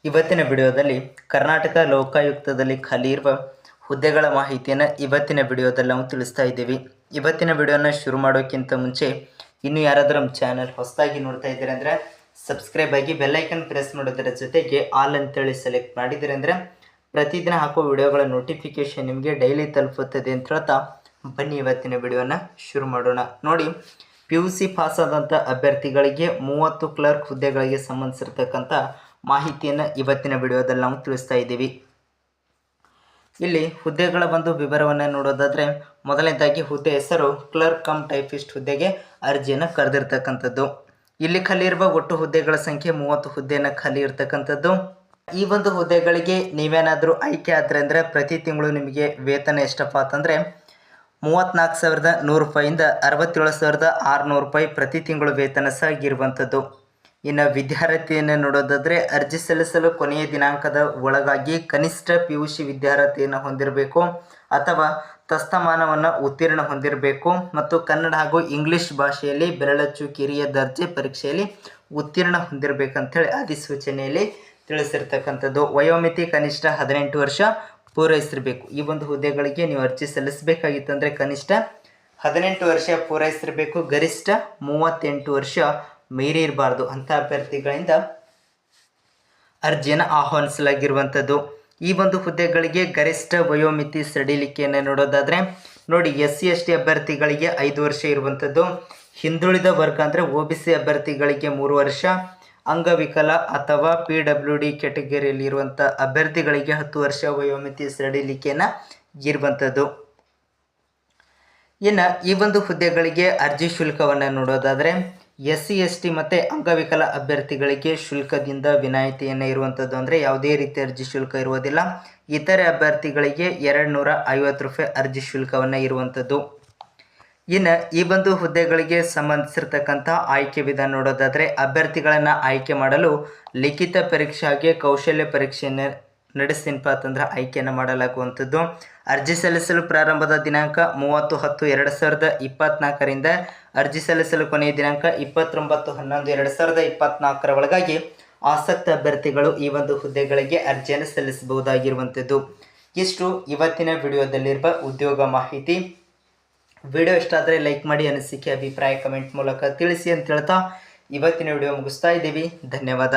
ಇವತ್ತಿನ ವಿಡಿಯೋದಲ್ಲಿ ಕರ್ನಾಟಕ ಲೋಕಾಯುಕ್ತದಲ್ಲಿ ಖಾಲಿ ಇರುವ ಹುದ್ದೆಗಳ ಮಾಹಿತಿಯನ್ನು ಇವತ್ತಿನ ವಿಡಿಯೋದಲ್ಲಿ ನಾವು ತಿಳಿಸ್ತಾ ಇದ್ದೀವಿ. ಇವತ್ತಿನ ವಿಡಿಯೋನ ಶುರು ಮಾಡೋಕ್ಕಿಂತ ಮುಂಚೆ ಇನ್ನು ಯಾರಾದರೂ ನಮ್ಮ ಚಾನಲ್ ಹೊಸದಾಗಿ ನೋಡ್ತಾ ಇದ್ದೀರಾ ಅಂದರೆ ಸಬ್ಸ್ಕ್ರೈಬ್ ಆಗಿ ಬೆಲ್ಲೈಕನ್ ಪ್ರೆಸ್ ಮಾಡೋದರ ಜೊತೆಗೆ ಆಲ್ ಅಂತೇಳಿ ಸೆಲೆಕ್ಟ್ ಮಾಡಿದ್ದೀರಿ ಅಂದರೆ ಪ್ರತಿದಿನ ಹಾಕೋ ವಿಡಿಯೋಗಳ ನೋಟಿಫಿಕೇಶನ್ ನಿಮಗೆ ಡೈಲಿ ತಲುಪುತ್ತದೆ ಅಂತ ಹೇಳ್ತಾ ಬನ್ನಿ ಇವತ್ತಿನ ವಿಡಿಯೋನ ಶುರು ಮಾಡೋಣ. ನೋಡಿ, PUC ಪಾಸ್ ಆದಂಥ ಅಭ್ಯರ್ಥಿಗಳಿಗೆ 30 ಕ್ಲರ್ಕ್ ಹುದ್ದೆಗಳಿಗೆ ಸಂಬಂಧಿಸಿರ್ತಕ್ಕಂಥ ಮಾಹಿತಿಯನ್ನು ಇವತ್ತಿನ ವಿಡಿಯೋದಲ್ಲಿ ನಾವು ತಿಳಿಸ್ತಾ ಇದ್ದೀವಿ. ಇಲ್ಲಿ ಹುದ್ದೆಗಳ ಒಂದು ವಿವರವನ್ನು ನೋಡೋದಾದರೆ ಮೊದಲನೇದಾಗಿ ಹುದ್ದೆ ಹೆಸರು ಕ್ಲರ್ಕ್ ಕಮ್ ಟೈಪಿಸ್ಟ್ ಹುದ್ದೆಗೆ ಅರ್ಜಿಯನ್ನು ಕರೆದಿರ್ತಕ್ಕಂಥದ್ದು. ಇಲ್ಲಿ ಖಾಲಿ ಇರುವ ಒಟ್ಟು ಹುದ್ದೆಗಳ ಸಂಖ್ಯೆ 30 ಹುದ್ದೆಯನ್ನು ಖಾಲಿ ಇರ್ತಕ್ಕಂಥದ್ದು. ಈ ಒಂದು ಹುದ್ದೆಗಳಿಗೆ ನೀವೇನಾದರೂ ಆಯ್ಕೆ ಆದರೆ ಅಂದರೆ ಪ್ರತಿ ತಿಂಗಳು ನಿಮಗೆ ವೇತನ ಎಷ್ಟಪ್ಪ ಅಂತಂದರೆ 34,100 ರೂಪಾಯಿಂದ 67,600 ರೂಪಾಯಿ ಪ್ರತಿ ತಿಂಗಳು ವೇತನ ಸಹ ಇರುವಂಥದ್ದು. ಇನ್ನು ವಿದ್ಯಾರ್ಥಿಯನ್ನು ನೋಡೋದಾದರೆ ಅರ್ಜಿ ಸಲ್ಲಿಸಲು ಕೊನೆಯ ದಿನಾಂಕದ ಒಳಗಾಗಿ ಕನಿಷ್ಠ PUC ವಿದ್ಯಾರ್ಥಿಯನ್ನು ಹೊಂದಿರಬೇಕು ಅಥವಾ ತಸ್ತಮಾನವನ್ನು ಉತ್ತೀರ್ಣ ಹೊಂದಿರಬೇಕು ಮತ್ತು ಕನ್ನಡ ಹಾಗೂ ಇಂಗ್ಲಿಷ್ ಭಾಷೆಯಲ್ಲಿ ಬೆರಳಚ್ಚು ಕಿರಿಯ ದರ್ಜೆ ಪರೀಕ್ಷೆಯಲ್ಲಿ ಉತ್ತೀರ್ಣ ಹೊಂದಿರಬೇಕಂತೇಳಿ ಅಧಿಸೂಚನೆಯಲ್ಲಿ ತಿಳಿಸಿರ್ತಕ್ಕಂಥದ್ದು. ವಯೋಮಿತಿ ಕನಿಷ್ಠ 18 ವರ್ಷ ಪೂರೈಸಿರಬೇಕು. ಈ ಒಂದು ಹುದ್ದೆಗಳಿಗೆ ನೀವು ಅರ್ಜಿ ಸಲ್ಲಿಸಬೇಕಾಗಿತ್ತಂದರೆ ಕನಿಷ್ಠ 18 ವರ್ಷ ಪೂರೈಸಿರಬೇಕು, ಗರಿಷ್ಠ 38 ವರ್ಷ ಮೀರಿ ಇರಬಾರ್ದು ಅಂಥ ಅಭ್ಯರ್ಥಿಗಳಿಂದ ಅರ್ಜಿಯನ್ನು ಆಹ್ವಾನಿಸಲಾಗಿರುವಂಥದ್ದು. ಈ ಒಂದು ಹುದ್ದೆಗಳಿಗೆ ಗರಿಷ್ಠ ವಯೋಮಿತಿ ಸಡಿಲಿಕೆಯನ್ನು ನೋಡೋದಾದರೆ ನೋಡಿ, SC ST ಅಭ್ಯರ್ಥಿಗಳಿಗೆ 5 ವರ್ಷ ಇರುವಂಥದ್ದು, ಹಿಂದುಳಿದ ವರ್ಗ ಅಂದರೆ OBC ಅಭ್ಯರ್ಥಿಗಳಿಗೆ 3 ವರ್ಷ, ಅಂಗವಿಕಲ ಅಥವಾ PWD ಕ್ಯಾಟಗರಿಯಲ್ಲಿ ಇರುವಂಥ ಅಭ್ಯರ್ಥಿಗಳಿಗೆ 10 ವರ್ಷ ವಯೋಮಿತಿ ಸಡಿಲಿಕೆಯನ್ನು ಇರುವಂಥದ್ದು. ಇನ್ನು ಈ ಒಂದು ಹುದ್ದೆಗಳಿಗೆ ಅರ್ಜಿ ಶುಲ್ಕವನ್ನು ನೋಡೋದಾದರೆ SC ST ಮತ್ತು ಅಂಗವಿಕಲ ಅಭ್ಯರ್ಥಿಗಳಿಗೆ ಶುಲ್ಕದಿಂದ ವಿನಾಯಿತಿಯನ್ನು ಇರುವಂಥದ್ದು, ಅಂದರೆ ಯಾವುದೇ ರೀತಿಯ ಅರ್ಜಿ ಶುಲ್ಕ ಇರುವುದಿಲ್ಲ. ಇತರೆ ಅಭ್ಯರ್ಥಿಗಳಿಗೆ 250 ರೂಪಾಯಿ ಅರ್ಜಿ ಶುಲ್ಕವನ್ನು ಇರುವಂಥದ್ದು. ಇನ್ನು ಈ ಒಂದು ಹುದ್ದೆಗಳಿಗೆ ಸಂಬಂಧಿಸಿರ್ತಕ್ಕಂಥ ಆಯ್ಕೆ ವಿಧಾನ ನೋಡೋದಾದರೆ ಅಭ್ಯರ್ಥಿಗಳನ್ನು ಆಯ್ಕೆ ಮಾಡಲು ಲಿಖಿತ ಪರೀಕ್ಷೆ ಹಾಗೆ ಕೌಶಲ್ಯ ಪರೀಕ್ಷೆಯನ್ನು ನಡೆಸಿನಪ್ಪ ಅಂತಂದ್ರೆ ಆಯ್ಕೆಯನ್ನು ಮಾಡಲಾಗುವಂಥದ್ದು. ಅರ್ಜಿ ಸಲ್ಲಿಸಲು ಪ್ರಾರಂಭದ ದಿನಾಂಕ 30/10/2024ರಿಂದ ಅರ್ಜಿ ಸಲ್ಲಿಸಲು ಕೊನೆಯ ದಿನಾಂಕ 29/11/2024 ಒಳಗಾಗಿ ಆಸಕ್ತ ಅಭ್ಯರ್ಥಿಗಳು ಈ ಒಂದು ಹುದ್ದೆಗಳಿಗೆ ಅರ್ಜಿಯನ್ನು ಸಲ್ಲಿಸಬಹುದಾಗಿರುವಂಥದ್ದು. ಇಷ್ಟು ಇವತ್ತಿನ ವಿಡಿಯೋದಲ್ಲಿರುವ ಉದ್ಯೋಗ ಮಾಹಿತಿ. ವಿಡಿಯೋ ಇಷ್ಟ ಆದರೆ ಲೈಕ್ ಮಾಡಿ, ಅನಿಸಿಕೆ ಅಭಿಪ್ರಾಯ ಕಮೆಂಟ್ ಮೂಲಕ ತಿಳಿಸಿ ಅಂತ ಹೇಳ್ತಾ ಇವತ್ತಿನ ವಿಡಿಯೋ ಮುಗಿಸ್ತಾ ಇದ್ದೀವಿ. ಧನ್ಯವಾದ.